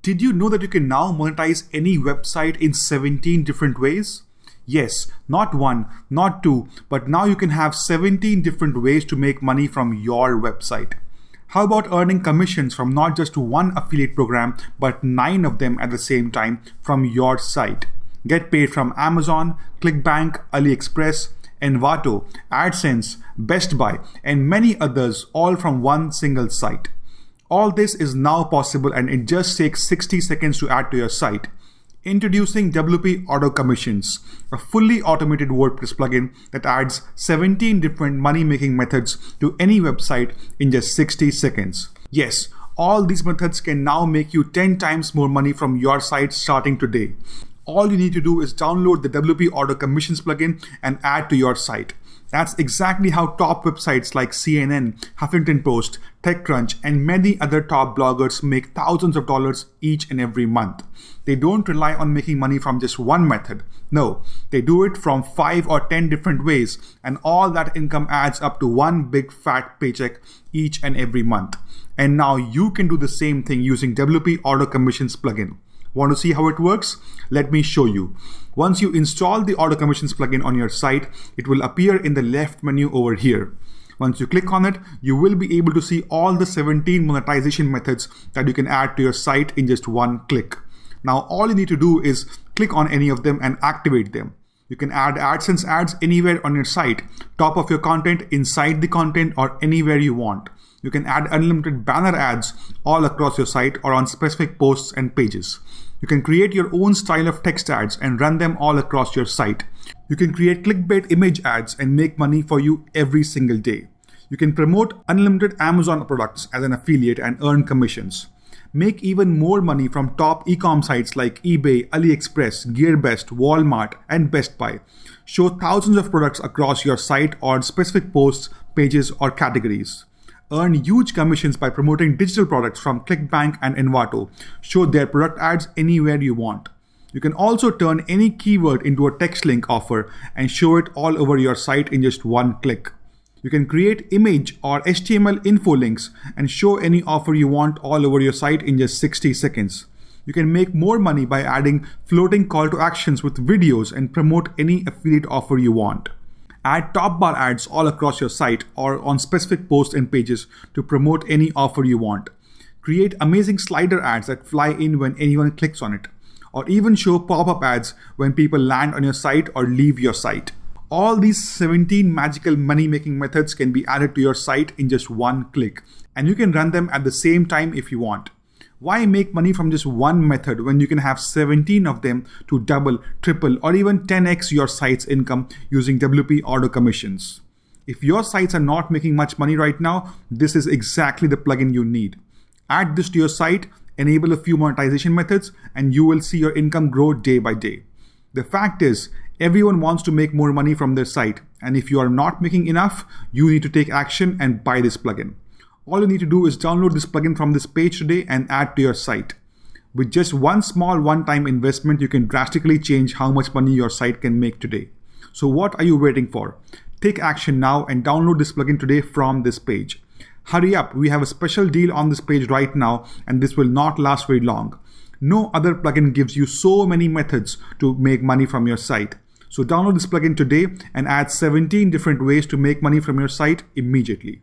Did you know that you can now monetize any website in 17 different ways? Yes, not one, not two, but now you can have 17 different ways to make money from your website. How about earning commissions from not just one affiliate program, but 9 of them at the same time from your site? Get paid from Amazon, ClickBank, AliExpress, Envato, AdSense, Best Buy, and many others, all from one single site. All this is now possible, and it just takes 60 seconds to add to your site. Introducing WP Auto Commissions, a fully automated WordPress plugin that adds 17 different money-making methods to any website in just 60 seconds. Yes, all these methods can now make you 10 times more money from your site starting today. All you need to do is download the WP Auto Commissions plugin and add to your site. That's exactly how top websites like CNN, Huffington Post, TechCrunch, and many other top bloggers make thousands of dollars each and every month. They don't rely on making money from just one method. No, they do it from 5 or 10 different ways, and all that income adds up to one big fat paycheck each and every month. And now you can do the same thing using WP Auto Commissions plugin. Want to see how it works? Let me show you. Once you install the Auto Commissions plugin on your site, it will appear in the left menu over here. Once you click on it, you will be able to see all the 17 monetization methods that you can add to your site in just one click. Now, all you need to do is click on any of them and activate them. You can add AdSense ads anywhere on your site, top of your content, inside the content, or anywhere you want. You can add unlimited banner ads all across your site or on specific posts and pages. You can create your own style of text ads and run them all across your site. You can create clickbait image ads and make money for you every single day. You can promote unlimited Amazon products as an affiliate and earn commissions. Make even more money from top e-com sites like eBay, AliExpress, GearBest, Walmart, and Best Buy. Show thousands of products across your site or specific posts, pages, or categories. Earn huge commissions by promoting digital products from ClickBank and Envato. Show their product ads anywhere you want. You can also turn any keyword into a text link offer and show it all over your site in just one click. You can create image or HTML info links and show any offer you want all over your site in just 60 seconds. You can make more money by adding floating call to actions with videos and promote any affiliate offer you want. Add top bar ads all across your site or on specific posts and pages to promote any offer you want. Create amazing slider ads that fly in when anyone clicks on it, or even show pop-up ads when people land on your site or leave your site. All these 17 magical money-making methods can be added to your site in just one click, and you can run them at the same time if you want. Why make money from just one method when you can have 17 of them to double, triple, or even 10x your site's income using WP Auto Commissions? If your sites are not making much money right now, this is exactly the plugin you need. Add this to your site, enable a few monetization methods, and you will see your income grow day by day. The fact is, everyone wants to make more money from their site, and if you are not making enough, you need to take action and buy this plugin. All you need to do is download this plugin from this page today and add to your site. With just one small one-time investment, you can drastically change how much money your site can make today. So what are you waiting for? Take action now and download this plugin today from this page. Hurry up, we have a special deal on this page right now, and this will not last very long. No other plugin gives you so many methods to make money from your site. So download this plugin today and add 17 different ways to make money from your site immediately.